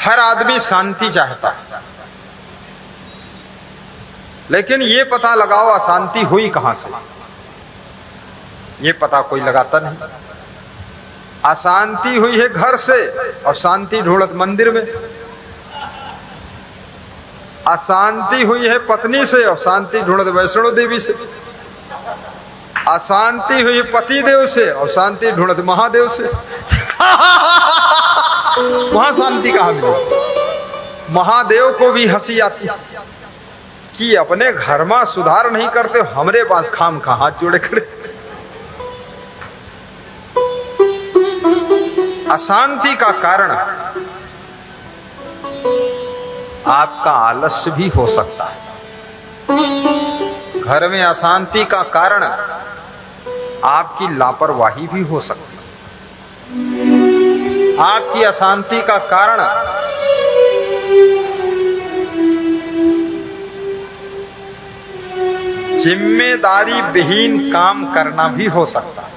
हर आदमी शांति चाहता है, लेकिन ये पता लगाओ अशांति हुई कहां से, ये पता कोई लगाता नहीं। अशांति हुई है घर से और शांति ढूंढत मंदिर में, अशांति हुई है पत्नी से और शांति ढूंढत वैष्णो देवी से, अशांति हुई पति देव से और शांति ढूंढत महादेव से। वहां शांति कहां मिली? महादेव को भी हंसी आती कि अपने घर में सुधार नहीं करते, हमरे पास खाम खा हाथ जोड़े खड़े। अशांति का कारण आपका आलस्य भी हो सकता है। घर में अशांति का कारण आपकी लापरवाही भी हो सकती है। आपकी अशांति का कारण जिम्मेदारी विहीन काम करना भी हो सकता है।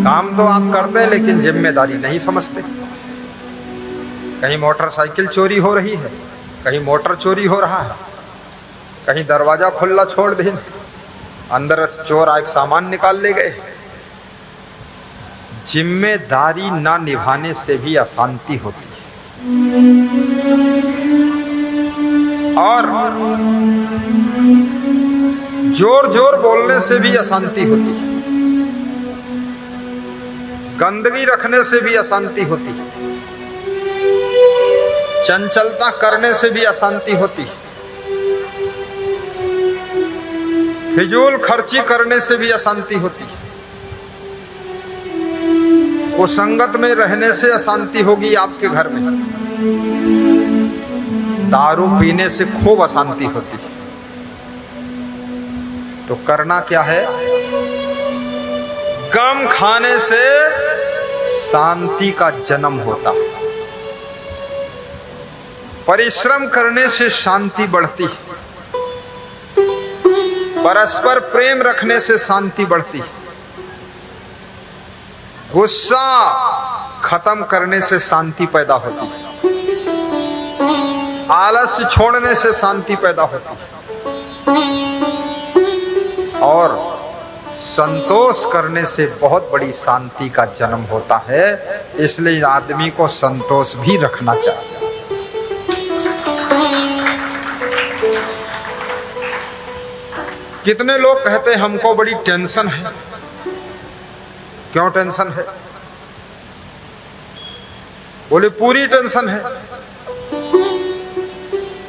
काम तो आप करते हैं लेकिन जिम्मेदारी नहीं समझते। कहीं मोटरसाइकिल चोरी हो रही है, कहीं मोटर चोरी हो रहा है, कहीं दरवाजा खुला छोड़ दें, अंदर चोर आए सामान निकाल ले गए। जिम्मेदारी ना निभाने से भी अशांति होती है और जोर जोर बोलने से भी अशांति होती है, गंदगी रखने से भी अशांति होती है, चंचलता करने से भी अशांति होती है, फिजूल खर्ची करने से भी अशांति होती है, कुसंगत में रहने से अशांति होगी आपके घर में, दारू पीने से खूब अशांति होती है। तो करना क्या है? गम खाने से शांति का जन्म होता है, परिश्रम करने से शांति बढ़ती है, परस्पर प्रेम रखने से शांति बढ़ती है, गुस्सा खत्म करने से शांति पैदा होती है, आलस्य छोड़ने से शांति पैदा होती है और संतोष करने से बहुत बड़ी शांति का जन्म होता है। इसलिए आदमी को संतोष भी रखना चाहिए। कितने लोग कहते हैं हमको बड़ी टेंशन है। क्यों टेंशन है? बोले पूरी टेंशन है,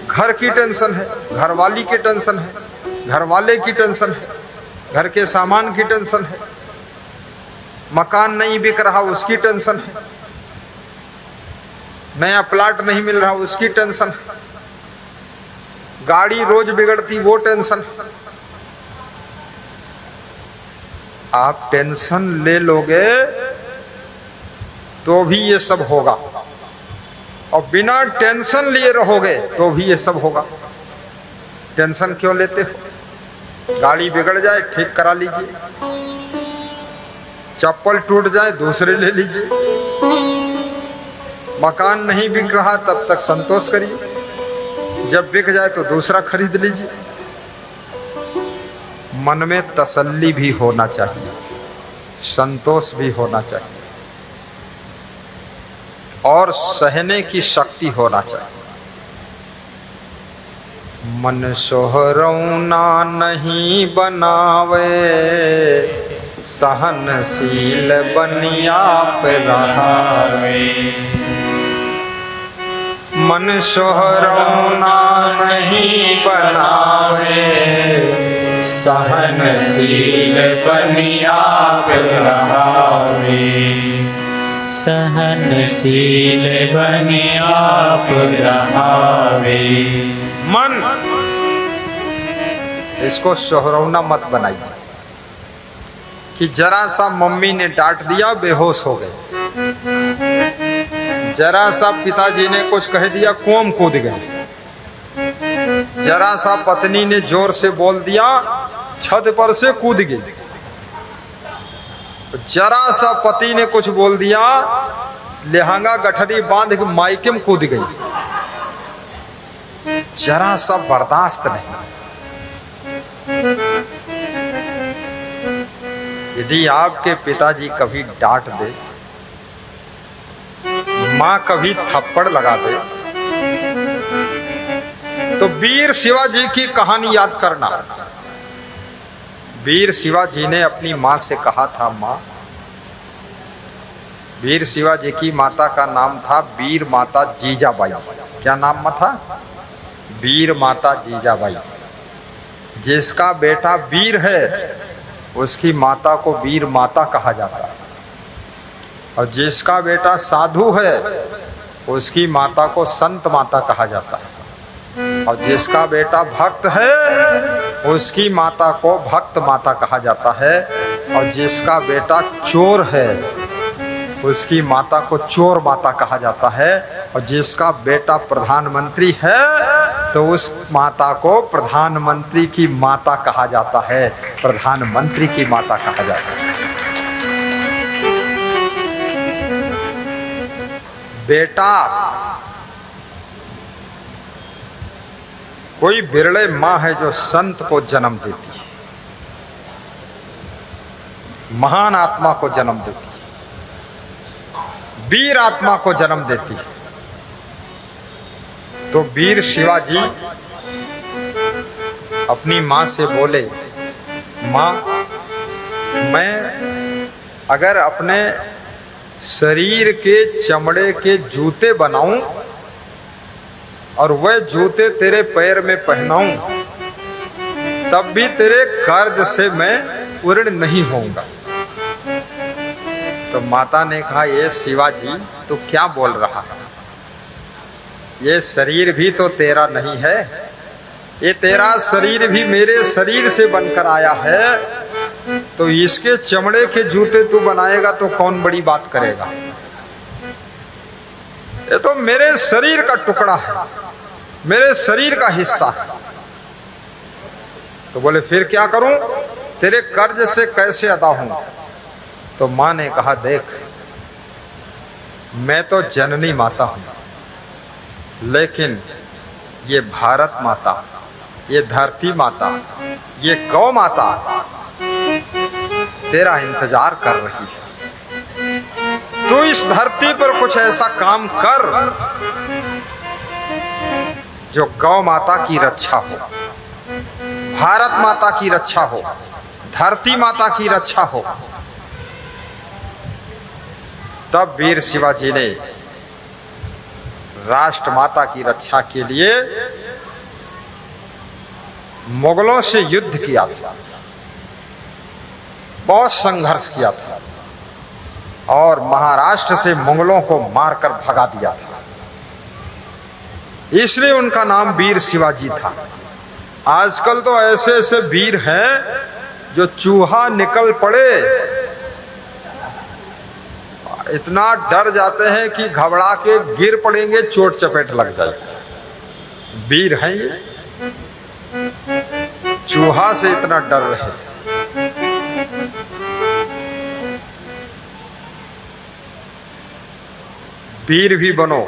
घर की टेंशन है, घरवाली की टेंशन है, घर वाले की टेंशन है, घर के सामान की टेंशन है, मकान नहीं बिक रहा उसकी टेंशन है, नया प्लाट नहीं मिल रहा उसकी टेंशन है, गाड़ी रोज बिगड़ती वो टेंशन है। आप टेंशन ले लोगे तो भी ये सब होगा और बिना टेंशन लिए रहोगे तो भी ये सब होगा। टेंशन क्यों लेते हो? गाड़ी बिगड़ जाए ठीक करा लीजिए, चप्पल टूट जाए दूसरे ले लीजिए, मकान नहीं बिक रहा तब तक संतोष करिए, जब बिक जाए तो दूसरा खरीद लीजिए। मन में तसल्ली भी होना चाहिए, संतोष भी होना चाहिए और सहने की शक्ति होना चाहिए। मन सोहरौना नहीं बनावे, सहनशील बनियाप रहावे। मन सोहरौना नहीं बनावे, सहनशील बनियाप रहावे। सहनशील बनियाप रहावे। मन इसको सोहरौना मत बनाइए कि जरा सा मम्मी ने डांट दिया बेहोश हो गए, जरा सा पिताजी ने कुछ कह दिया कोम कूद गए, जरा सा पत्नी ने जोर से बोल दिया छत पर से कूद गई, जरा सा पति ने कुछ बोल दिया लेहंगा गठरी बांध के मायके में कूद गई, जरा सा बर्दाश्त नहीं। यदि आपके पिताजी कभी डांट दे, मां कभी थप्पड़ लगा दे, तो वीर शिवाजी की कहानी याद करना। वीर शिवाजी ने अपनी मां से कहा था, मां, वीर शिवाजी की माता का नाम था वीर माता जीजाबाई। क्या नाम था? वीर माता जीजाबाई। जिसका बेटा वीर है उसकी माता को वीर माता कहा जाता है, और जिसका बेटा साधु है उसकी माता को संत माता कहा जाता है, और जिसका बेटा भक्त है उसकी माता को भक्त माता कहा जाता है, और जिसका बेटा चोर है उसकी माता को चोर माता कहा जाता है, और जिसका बेटा प्रधानमंत्री है तो उस माता को प्रधानमंत्री की माता कहा जाता है, प्रधानमंत्री की माता कहा जाता है। बेटा, कोई बिरले मां है जो संत को जन्म देती है, महान आत्मा को जन्म देती है, वीर आत्मा को जन्म देती है। तो वीर शिवाजी अपनी मां से बोले, मां, मैं अगर अपने शरीर के चमड़े के जूते बनाऊं और वह जूते तेरे पैर में पहनाऊं, तब भी तेरे कर्ज से मैं पूर्ण नहीं होऊंगा। तो माता ने कहा, ये शिवाजी तू क्या बोल रहा है? ये शरीर भी तो तेरा नहीं है, ये तेरा शरीर भी मेरे शरीर से बनकर आया है, तो इसके चमड़े के जूते तू बनाएगा तो कौन बड़ी बात करेगा? ये तो मेरे शरीर का टुकड़ा है, मेरे शरीर का हिस्सा है। तो बोले फिर क्या करूं? तेरे कर्ज से कैसे अदा हूं? तो मां ने कहा, देख, मैं तो जननी माता हूं, लेकिन ये भारत माता, ये धरती माता, ये गौ माता तेरा इंतजार कर रही है। तू इस धरती पर कुछ ऐसा काम कर जो गौ माता की रक्षा हो, भारत माता की रक्षा हो, धरती माता की रक्षा हो। तब वीर शिवाजी ने राष्ट्र माता की रक्षा के लिए मुगलों से युद्ध किया था, बहुत संघर्ष किया था, और महाराष्ट्र से मुगलों को मारकर भगा दिया था। इसलिए उनका नाम वीर शिवाजी था। आजकल तो ऐसे ऐसे वीर हैं जो चूहा निकल पड़े इतना डर जाते हैं कि घबरा के गिर पड़ेंगे, चोट चपेट लग जाएगी। वीर हैं ये, चूहा से इतना डर रहे। वीर भी बनो,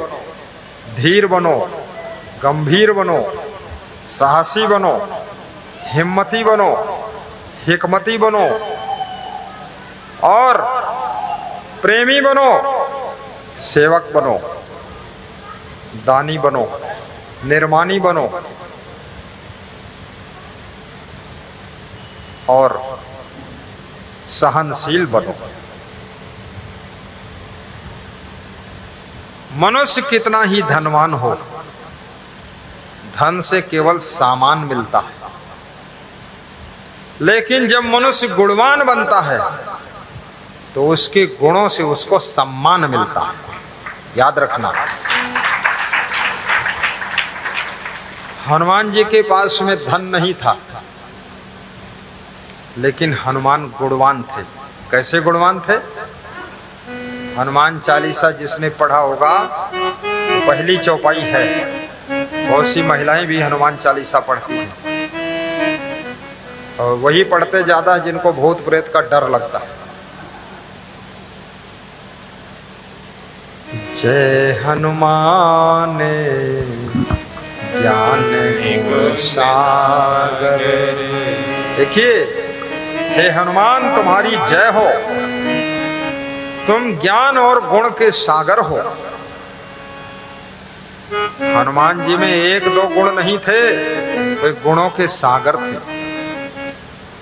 धीर बनो, गंभीर बनो, साहसी बनो, हिम्मती बनो, हिकमती बनो, और प्रेमी बनो, सेवक बनो, दानी बनो, निर्माणी बनो, और सहनशील बनो। मनुष्य कितना ही धनवान हो, धन से केवल सामान मिलता है, लेकिन जब मनुष्य गुणवान बनता है तो उसके गुणों से उसको सम्मान मिलता है। याद रखना, हनुमान जी के पास में धन नहीं था, लेकिन हनुमान गुणवान थे। कैसे गुणवान थे? हनुमान चालीसा जिसने पढ़ा होगा, तो पहली चौपाई है, बहुत सी महिलाएं भी हनुमान चालीसा पढ़ती हैं, और वही पढ़ते ज्यादा है जिनको भूत प्रेत का डर लगता है। जय हनुमान ज्ञान गुण सागर। देखिए, हे हनुमान तुम्हारी जय हो, तुम ज्ञान और गुण के सागर हो। हनुमान जी में एक दो गुण नहीं थे, वे गुणों के सागर थे।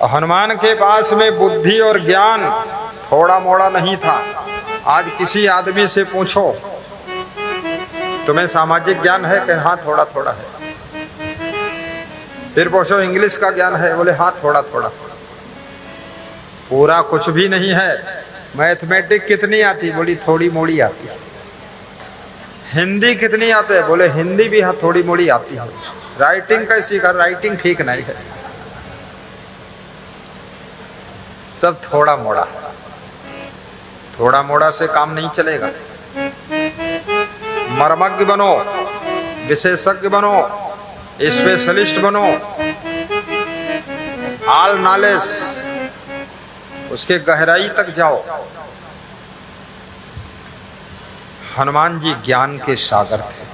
और हनुमान के पास में बुद्धि और ज्ञान थोड़ा मोड़ा नहीं था। आज किसी आदमी से पूछो तुम्हें सामाजिक ज्ञान है, कि हाँ थोड़ा थोड़ा है। फिर पूछो इंग्लिश का ज्ञान है, बोले हाँ थोड़ा थोड़ा। पूरा कुछ भी नहीं है। मैथमेटिक कितनी आती, बोली थोड़ी मोड़ी आती है। हिंदी कितनी आते है, बोले हिंदी भी हाँ थोड़ी मोड़ी आती है। राइटिंग कैसी कर, राइटिंग ठीक नहीं है। सब थोड़ा मोड़ा। थोड़ा मोड़ा से काम नहीं चलेगा। मर्मज्ञ बनो, विशेषज्ञ बनो, स्पेशलिस्ट बनो, ऑल नॉलेज, उसके गहराई तक जाओ। हनुमान जी ज्ञान के सागर थे।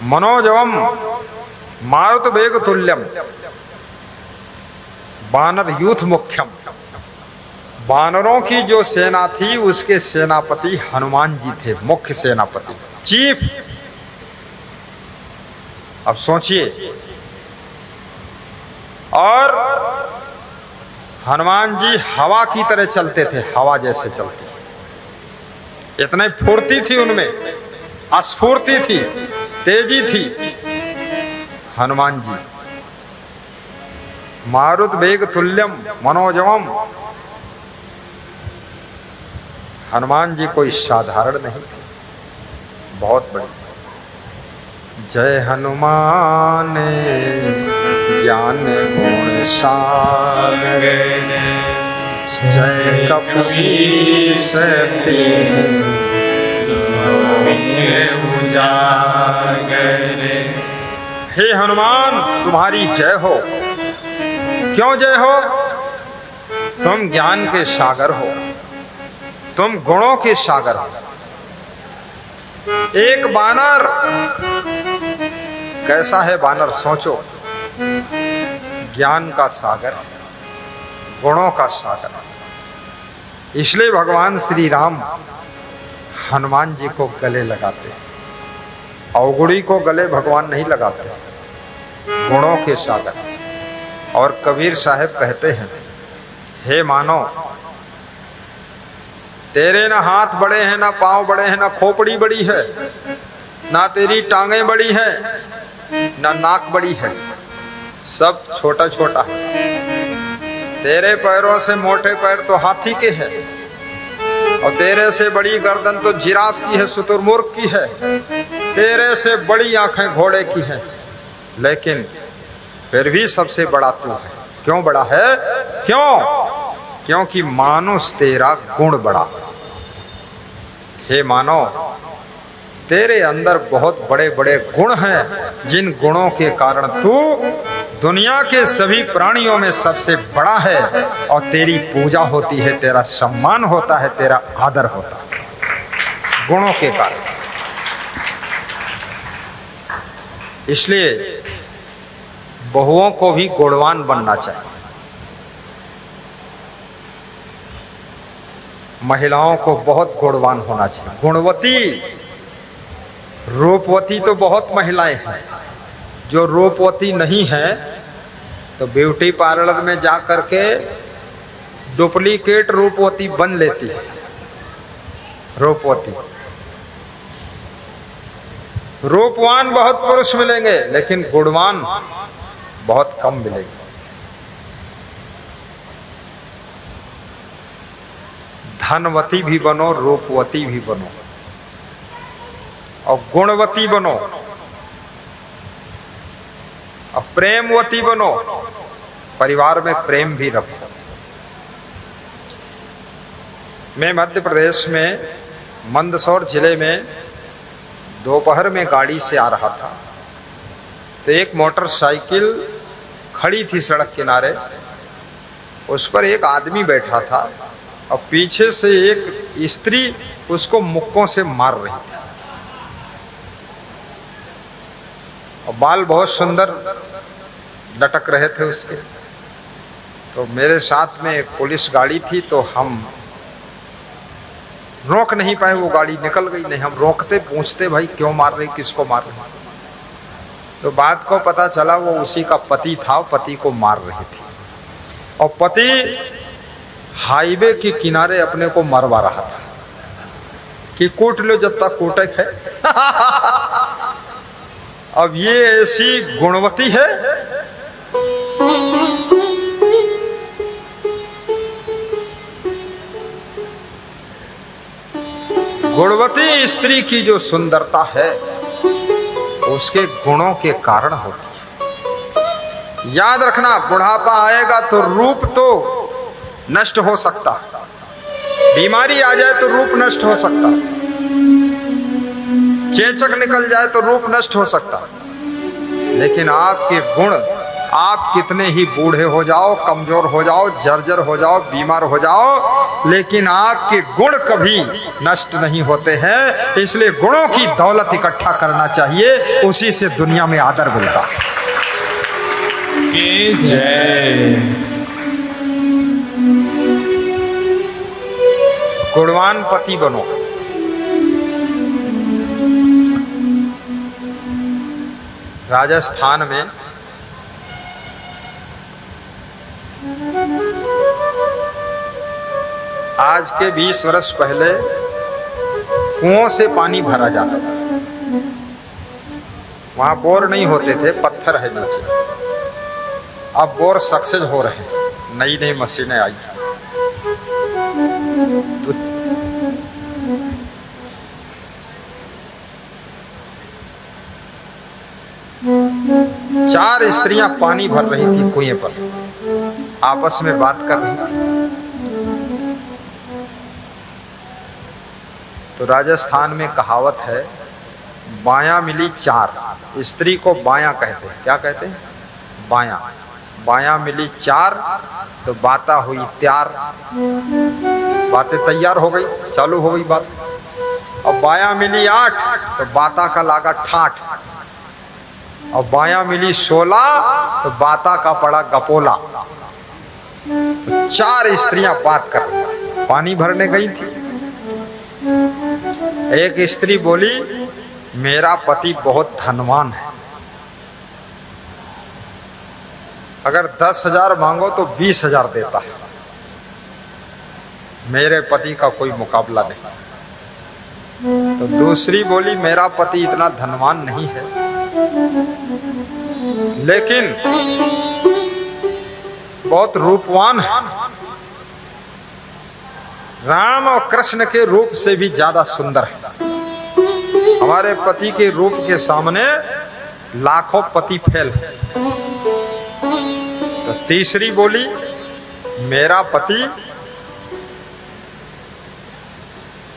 मनोजवम मारुत वेग तुल्यम वानर यूथ मुख्यम। वानरों की जो सेना थी उसके सेनापति हनुमान जी थे, मुख्य सेनापति, चीफ। अब सोचिए, और हनुमान जी हवा की तरह चलते थे, हवा जैसे चलते। इतनी फुर्ती थी उनमें, स्फूर्ति थी, तेजी थी। हनुमान जी मारुत वेग तुल्यम मनोजवम। हनुमान जी कोई साधारण नहीं थे, बहुत बड़े। जय हनुमान ज्ञान गुण सागर, जय कपीस उजागर। हे हनुमान तुम्हारी जय हो। क्यों जय हो? तुम ज्ञान के सागर हो, तुम गुणों के सागर हो। एक बानर, कैसा है बानर सोचो, ज्ञान का सागर, गुणों का सागर। इसलिए भगवान श्री राम हनुमान जी को गले लगाते। अवगुणी को गले भगवान नहीं लगाते, गुणों के सागर। और कबीर साहब कहते हैं, हे मानो, तेरे ना हाथ बड़े हैं, ना पांव बड़े हैं, ना खोपड़ी बड़ी है, ना तेरी टांगें बड़ी है, ना नाक बड़ी है, सब छोटा छोटा है। तेरे पैरों से मोटे पैर तो हाथी के हैं, और तेरे से बड़ी गर्दन तो जिराफ की है, शुतुरमुर्ग की है। तेरे से बड़ी आंखें घोड़े की हैं, लेकिन फिर भी सबसे बड़ा तू है। क्यों बड़ा है? क्यों? क्योंकि मानुष तेरा गुण बड़ा। हे मानव, तेरे अंदर बहुत बड़े बड़े गुण हैं, जिन गुणों के कारण तू दुनिया के सभी प्राणियों में सबसे बड़ा है, और तेरी पूजा होती है, तेरा सम्मान होता है, तेरा आदर होता है, गुणों के कारण। इसलिए बहुओं को भी गुणवान बनना चाहिए। महिलाओं को बहुत गुणवान होना चाहिए, गुणवती। रूपवती तो बहुत महिलाएं हैं, जो रूपवती नहीं है तो ब्यूटी पार्लर में जा करके डुप्लीकेट रूपवती बन लेती है। रूपवती, रूपवान बहुत पुरुष मिलेंगे, लेकिन गुणवान बहुत कम मिलेंगे। धनवती भी बनो, रूपवती भी बनो, और गुणवती बनो, और प्रेमवती बनो। परिवार में प्रेम भी रखो। मैं मध्य प्रदेश में मंदसौर जिले में दोपहर में गाड़ी से आ रहा था, तो एक मोटरसाइकिल खड़ी थी सड़क किनारे। उस पर एक आदमी बैठा था, और पीछे से एक स्त्री उसको मुक्कों से मार रही थी और बाल बहुत सुंदर लटक रहे थे उसके। तो मेरे साथ में एक पुलिस गाड़ी थी, तो हम रोक नहीं पाए, वो गाड़ी निकल गई। नहीं, हम रोकते, पूछते भाई क्यों मार रही, किसको मार रही। तो बात को पता चला वो उसी का पति था, पति को मार रही थी और पति हाईवे के किनारे अपने को मरवा रहा था कि कूट लो जब तक कूटक है। अब ये ऐसी गुणवती है गुणवती स्त्री की जो सुंदरता है उसके गुणों के कारण होती है। याद रखना, बुढ़ापा आएगा तो रूप तो नष्ट हो सकता, बीमारी आ जाए तो रूप नष्ट हो सकता, चेचक निकल जाए तो रूप नष्ट हो सकता, लेकिन आपके गुण, आप कितने ही बूढ़े हो जाओ, कमजोर हो जाओ, जर्जर हो जाओ, बीमार हो जाओ, लेकिन आपके गुण कभी नष्ट नहीं होते हैं। इसलिए गुणों की दौलत इकट्ठा करना चाहिए, उसी से दुनिया में आदर मिलता है। जय। गुणवान पति बनो। राजस्थान में आज के 20 वर्ष पहले कुओं से पानी भरा जाता था। वहां बोर नहीं होते थे, पत्थर है नीचे। अब बोर सक्सेस हो रहे हैं, नई नई मशीनें आई। तो चार स्त्रियां पानी भर रही थी कुएं पर, आपस में बात कर रही थी। तो राजस्थान में कहावत है, बायां मिली चार। स्त्री को बायां कहते हैं। क्या कहते हैं? बायां। बायां मिली चार तो बाता हुई त्यार, बातें तैयार हो गई, चालू हो गई बात। और बायां मिली 8 तो बाता का लागा ठाठ, और बायां मिली 16 तो बाता का पड़ा गपोला। तो 4 स्त्रियां बात कर रही, पानी भरने गई थी। एक स्त्री बोली, मेरा पति बहुत धनवान है, अगर 10,000 मांगो तो 20,000 देता है, मेरे पति का कोई मुकाबला नहीं। तो दूसरी बोली, मेरा पति इतना धनवान नहीं है, लेकिन बहुत रूपवान है, राम और कृष्ण के रूप से भी ज्यादा सुंदर है। हमारे पति के रूप के सामने लाखों पति फेल है। तो तीसरी बोली, मेरा पति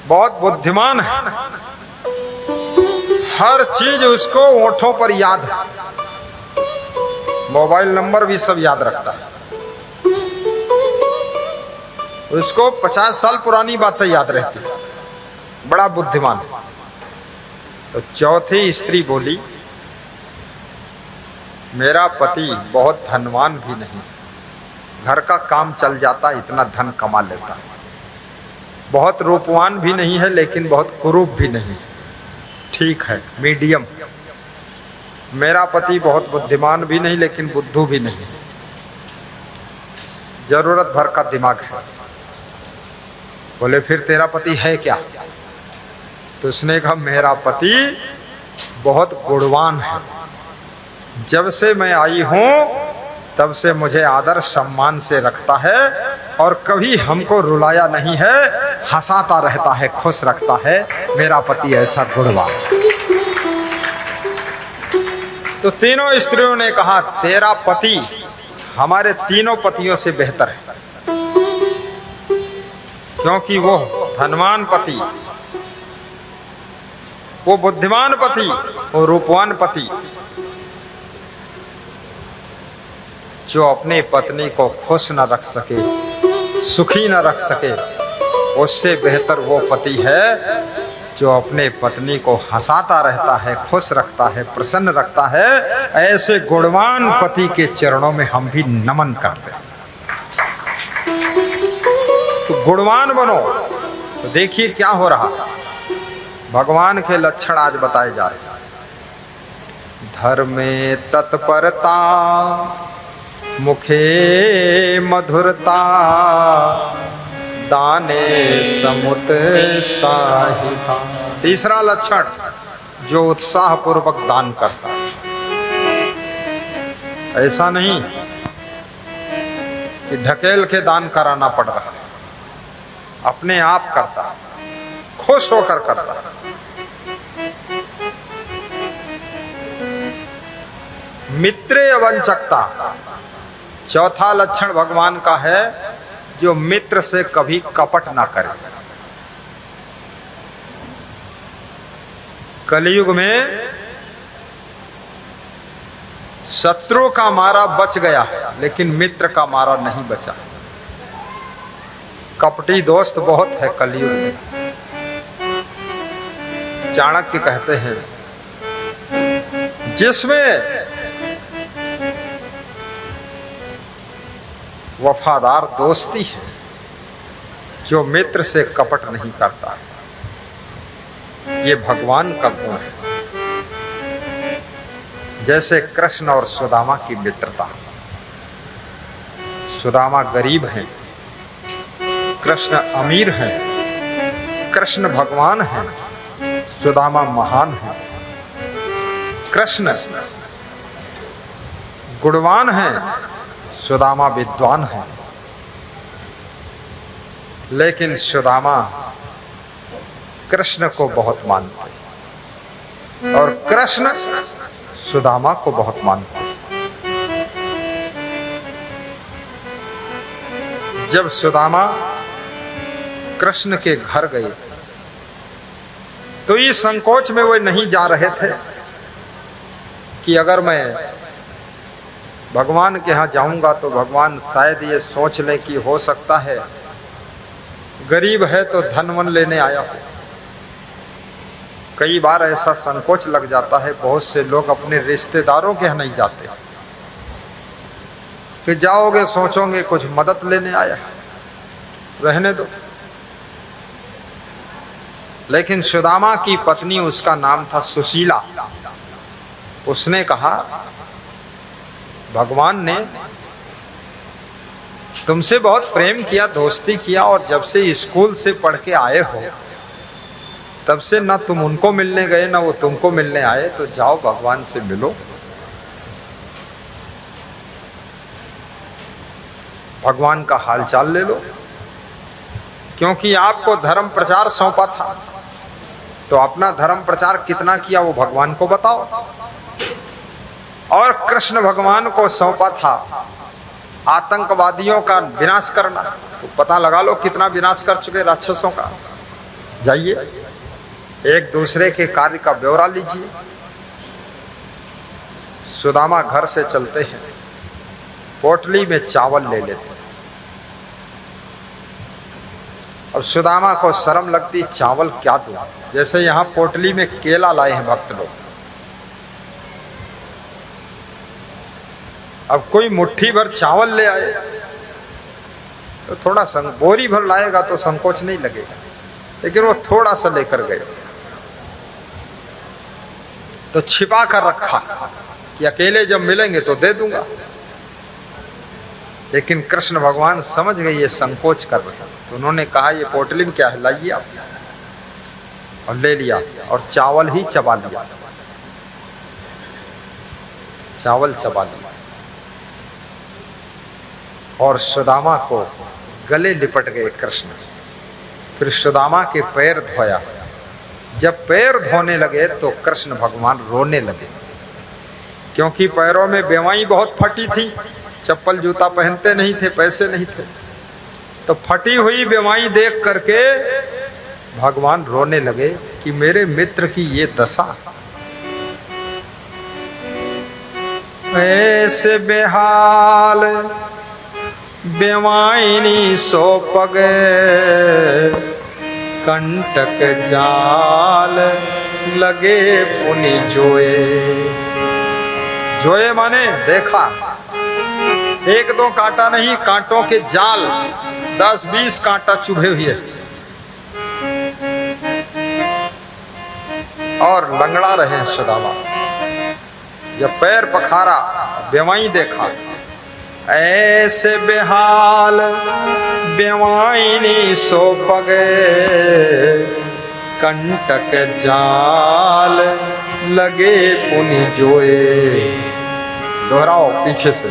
बहुत बुद्धिमान है, हर चीज उसको ओंठों पर याद है, मोबाइल नंबर भी सब याद रखता है, उसको 50 साल पुरानी बातें याद रहती है, बड़ा बुद्धिमान है। तो चौथी स्त्री बोली, मेरा पति बहुत धनवान भी नहीं, घर का काम चल जाता, इतना धन कमा लेता है, बहुत रूपवान भी नहीं है, लेकिन बहुत कुरूप भी नहीं, ठीक है, मीडियम। मेरा पति बहुत बुद्धिमान भी नहीं, लेकिन बुद्धू भी नहीं, जरूरत भर का दिमाग है। बोले, फिर तेरा पति है क्या? तो उसने कहा, मेरा पति बहुत गुणवान है, जब से मैं आई हूं तब से मुझे आदर सम्मान से रखता है और कभी हमको रुलाया नहीं है, हंसाता रहता है, खुश रखता है, मेरा पति ऐसा गुणवान। तो तीनों स्त्रियों ने कहा, तेरा पति हमारे तीनों पतियों से बेहतर है, क्योंकि वो धनवान पति, वो बुद्धिमान पति, वो रूपवान पति, जो अपने पत्नी को खुश न रख सके, सुखी न रख सके, उससे बेहतर वो पति है जो अपने पत्नी को हंसाता रहता है, खुश रखता है, प्रसन्न रखता है। ऐसे गुणवान पति के चरणों में हम भी नमन करते हैं। तो गुणवान बनो। तो देखिए क्या हो रहा है, भगवान के लक्षण आज बताए जा रहे हैं। धर्मे तत्परता, मुखे मधुरता, दाने समुत्साहिता। तीसरा लक्षण, जो उत्साह पूर्वक दान करता है। ऐसा नहीं कि ढकेल के दान कराना पड़ रहा है, अपने आप करता है, खुश होकर करता है। मित्रे अवंचकता, चौथा लक्षण भगवान का है, जो मित्र से कभी कपट ना करे। कलयुग में शत्रु का मारा बच गया है, लेकिन मित्र का मारा नहीं बचा। कपटी दोस्त बहुत है कलयुग में। चाणक्य कहते हैं, जिसमें वफादार दोस्ती है, जो मित्र से कपट नहीं करता, ये भगवान का गुण है। जैसे कृष्ण और सुदामा की मित्रता। सुदामा गरीब हैं, कृष्ण अमीर हैं। कृष्ण भगवान हैं, सुदामा महान है। कृष्ण गुणवान है, सुदामा विद्वान है। लेकिन सुदामा कृष्ण को बहुत मानते और कृष्ण सुदामा को बहुत मानते। जब सुदामा कृष्ण के घर गए तो इस संकोच में वे नहीं जा रहे थे कि अगर मैं भगवान के यहाँ जाऊंगा तो भगवान शायद ये सोच ले कि हो सकता है गरीब है तो धन वन लेने आया हो। कई बार ऐसा संकोच लग जाता है, बहुत से लोग अपने रिश्तेदारों के यहाँ नहीं जाते कि जाओगे सोचोगे कुछ मदद लेने आया, रहने दो। लेकिन सुदामा की पत्नी, उसका नाम था सुशीला, उसने कहा भगवान ने तुमसे बहुत प्रेम किया, दोस्ती किया, और जब से स्कूल से पढ़ के आए हो तब से ना तुम उनको मिलने गए ना वो तुमको मिलने आए, तो जाओ भगवान से मिलो, भगवान का हालचाल ले लो। क्योंकि आपको धर्म प्रचार सौंपा था, तो अपना धर्म प्रचार कितना किया वो भगवान को बताओ। और कृष्ण भगवान को सौंपा था आतंकवादियों का विनाश करना, तो पता लगा लो कितना विनाश कर चुके राक्षसों का। जाइए एक दूसरे के कार्य का ब्यौरा लीजिए। सुदामा घर से चलते हैं, पोटली में चावल ले लेते, और सुदामा को शर्म लगती, चावल क्या दूं। जैसे यहाँ पोटली में केला लाए हैं भक्त लोग, अब कोई मुट्ठी भर चावल ले आए तो थोड़ा बोरी भर लाएगा तो संकोच नहीं लगेगा, लेकिन वो थोड़ा सा लेकर गए तो छिपा कर रखा कि अकेले जब मिलेंगे तो दे दूंगा। लेकिन कृष्ण भगवान समझ गए ये संकोच कर रहे हैं, तो उन्होंने कहा ये पोटली में क्या है, लाइए आप, और ले लिया और चावल ही चबा लिया, चावल चबा लिया। और सुदामा को गले लिपट गए कृष्ण। फिर सुदामा के पैर धोया। जब पैर धोने लगे तो कृष्ण भगवान रोने लगे, क्योंकि पैरों में बेवाई बहुत फटी थी, चप्पल जूता पहनते नहीं थे, पैसे नहीं थे, तो फटी हुई बेवाई देख करके भगवान रोने लगे कि मेरे मित्र की ये दशा। ऐसे बेहाल बेवाइनी सो पगे, कंटक जाल लगे पुनि जोए। जोए माने देखा, एक दो कांटा नहीं, कांटों के जाल 10-20 कांटा चुभे हुए और लंगड़ा रहे सुदामा। जब पैर पखारा, बेवाई देखा, ऐसे बेहाल बेवाइनी सो पगे, कंटक जाल लगे पुनि जोए। दोहराओ पीछे से।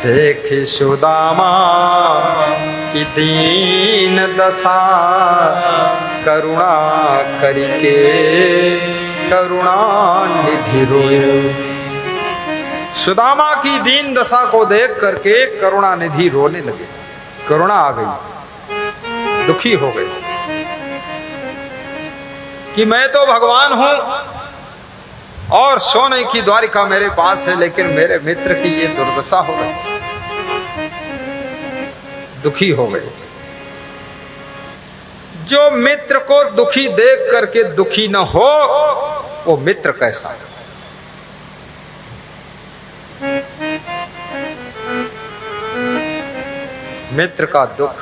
देख सुदामा की दीन दशा, करुणा करके करुणा निधि रोए। सुदामा की दीन दशा को देख करके करुणा निधि रोने लगे। करुणा आ गई, दुखी हो गए कि मैं तो भगवान हूं और सोने की द्वारिका मेरे पास है, लेकिन मेरे मित्र की ये दुर्दशा हो गई। दुखी हो गए। जो मित्र को दुखी देख करके दुखी न हो, वो मित्र कैसा है? मित्र का दुख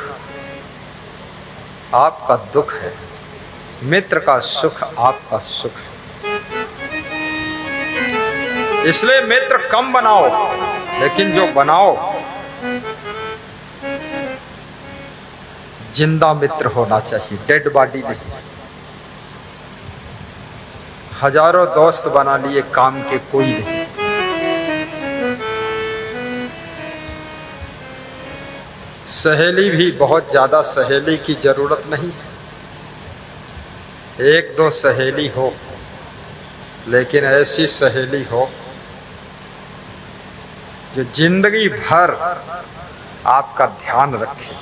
आपका दुख है, मित्र का सुख आपका सुख है। इसलिए मित्र कम बनाओ, लेकिन जो बनाओ जिंदा मित्र होना चाहिए, डेड बॉडी नहीं। हजारों दोस्त बना लिए, काम के कोई नहीं। सहेली भी बहुत ज्यादा सहेली की जरूरत नहीं है। एक दो सहेली हो, लेकिन ऐसी सहेली हो जो जिंदगी भर आपका ध्यान रखे।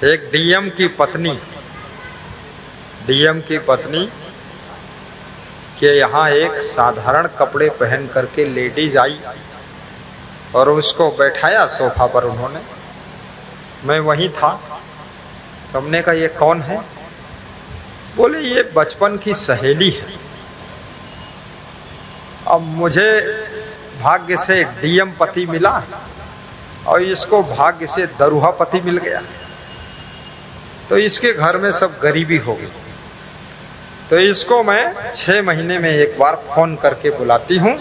एक डीएम की पत्नी के यहाँ एक साधारण कपड़े पहन करके लेडीज आई और उसको बैठाया सोफा पर उन्होंने। मैं वहीं था, तो हमने कहा ये कौन है? बोले ये बचपन की सहेली है। अब मुझे भाग्य से डीएम पति मिला और इसको भाग्य से दरुहा पति मिल गया, तो इसके घर में सब गरीबी हो गई। तो इसको मैं 6 महीने में एक बार फोन करके बुलाती हूँ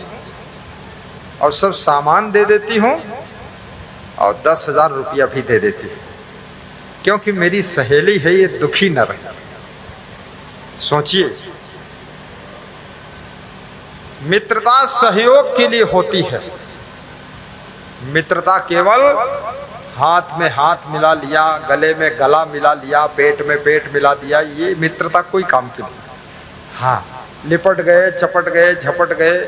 और सब सामान दे देती हूँ और 10,000 रुपया भी दे देती हूँ, क्योंकि मेरी सहेली है, ये दुखी न रहे। सोचिए, मित्रता सहयोग के लिए होती है। मित्रता केवल हाथ में हाथ मिला लिया, गले में गला मिला लिया, पेट में पेट मिला दिया, ये मित्रता कोई काम की नहीं। हाँ, लिपट गए, चपट गए, झपट गए,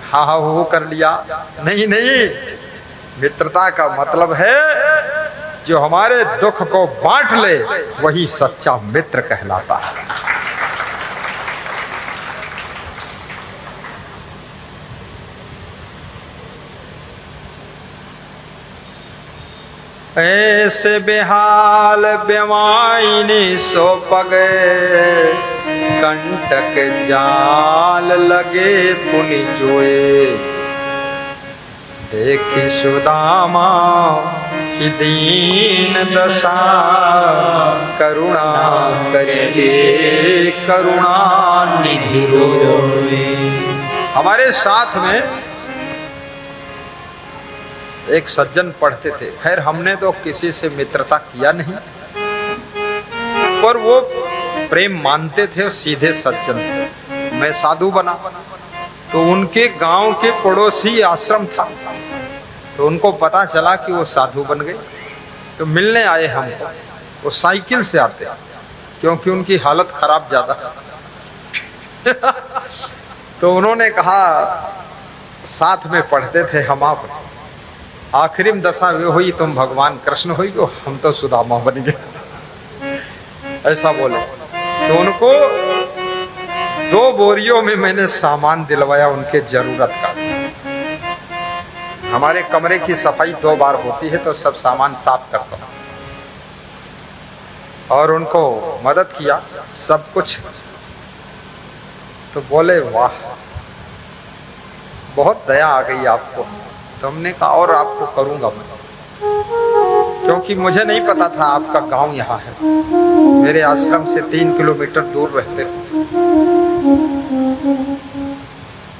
हा हा हो कर लिया, नहीं नहीं। मित्रता का मतलब है जो हमारे दुख को बांट ले, वही सच्चा मित्र कहलाता है। ऐसे बेहाल बेवाइनी सो पगे, कंटक जाल लगे पुनि जोए। देखी सुदामा की दीन दशा, करुणा करके करुणा निधि रोए। हमारे साथ में एक सज्जन पढ़ते थे। खैर हमने तो किसी से मित्रता किया नहीं, पर वो प्रेम मानते थे और सीधे सज्जन थे। मैं साधु बना तो उनके गांव के पड़ोसी आश्रम था, तो उनको पता चला कि वो साधु बन गए, तो मिलने आए हमको। वो साइकिल से आते क्योंकि उनकी हालत खराब ज्यादा। तो उन्होंने कहा, साथ में पढ़ते थे हम, आप आखिरी में दशा वे हुई तुम भगवान कृष्ण हुई, तो हम तो सुदामा बन गए, ऐसा बोले। तो उनको 2 बोरियों में मैंने सामान दिलवाया उनके जरूरत का। हमारे कमरे की सफाई 2 बार होती है तो सब सामान साफ करता हूँ और उनको मदद किया सब कुछ। तो बोले वाह बहुत दया आ गई आपको। तो हमने कहा और आपको करूंगा मैं, क्योंकि मुझे नहीं पता था आपका गांव यहाँ है। मेरे आश्रम से 3 किलोमीटर दूर रहते हो।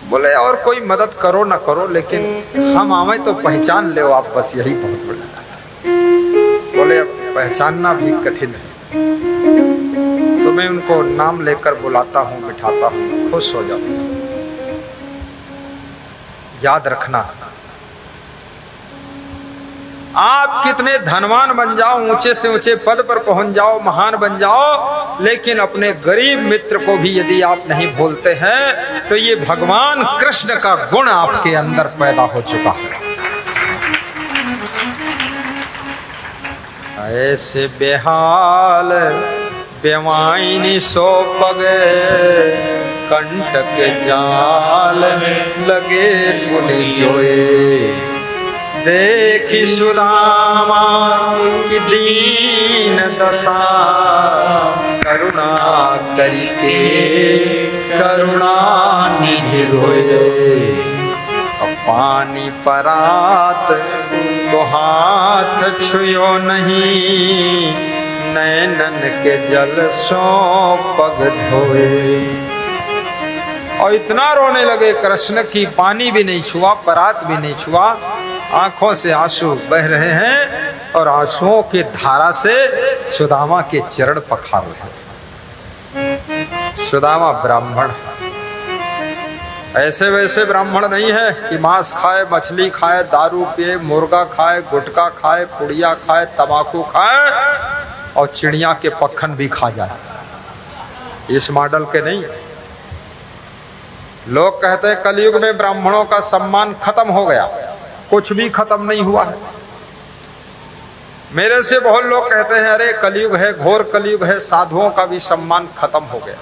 बोले और कोई मदद करो ना करो लेकिन हम आवे तो पहचान ले आप, बस यही बहुत बड़ा। बोले अब पहचानना भी कठिन है। तो मैं उनको नाम लेकर बुलाता हूँ, बिठाता हूँ, खुश हो जाता हूँ। याद रखना आप कितने धनवान बन जाओ, ऊंचे से ऊंचे पद पर पहुंच जाओ, महान बन जाओ, लेकिन अपने गरीब मित्र को भी यदि आप नहीं भूलते हैं तो ये भगवान कृष्ण का गुण आपके अंदर पैदा हो चुका है। ऐसे बेहाल बेवाइनी सो पगे कंटक जाल लगे मुनि जोए। देखी सुदामा की दीन दशा करुणा करके करुणा निधि रोए। पानी परात तो हाथ छुयो नहीं, नैनन के जल सो पग धोए। और इतना रोने लगे कृष्ण की पानी भी नहीं छुआ, परात भी नहीं छुआ, आंखों से आंसू बह रहे हैं और आंसुओं की धारा से सुदामा के चरण पखार रहे हैं। सुदामा ब्राह्मण ऐसे वैसे ब्राह्मण नहीं है कि मांस खाए, मछली खाए, दारू पिए, मुर्गा खाए, गुटखा खाए, पुड़िया खाए, तंबाकू खाए और चिड़िया के पक्खन भी खा जाए। इस मॉडल के नहीं। लोग कहते हैं कलयुग में ब्राह्मणों का सम्मान खत्म हो गया। कुछ भी खत्म नहीं हुआ है। मेरे से बहुत लोग कहते हैं अरे कलयुग है, घोर कलयुग है, साधुओं का भी सम्मान खत्म हो गया।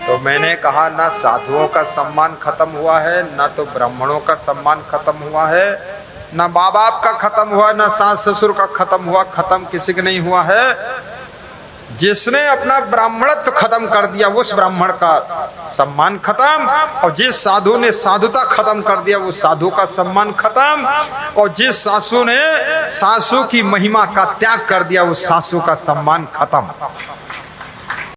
तो मैंने कहा ना साधुओं का सम्मान खत्म हुआ है, ना तो ब्राह्मणों का सम्मान खत्म हुआ है, ना माँ बाप का खत्म हुआ, ना सास ससुर का खत्म हुआ। खत्म किसी का नहीं हुआ है। जिसने अपना ब्राह्मणत्व खत्म कर दिया उस ब्राह्मण का सम्मान खत्म, और जिस साधु ने साधुता खत्म कर दिया उस साधु का सम्मान खत्म, और जिस सासू ने सासू की महिमा का त्याग कर दिया उस सासू का सम्मान खत्म।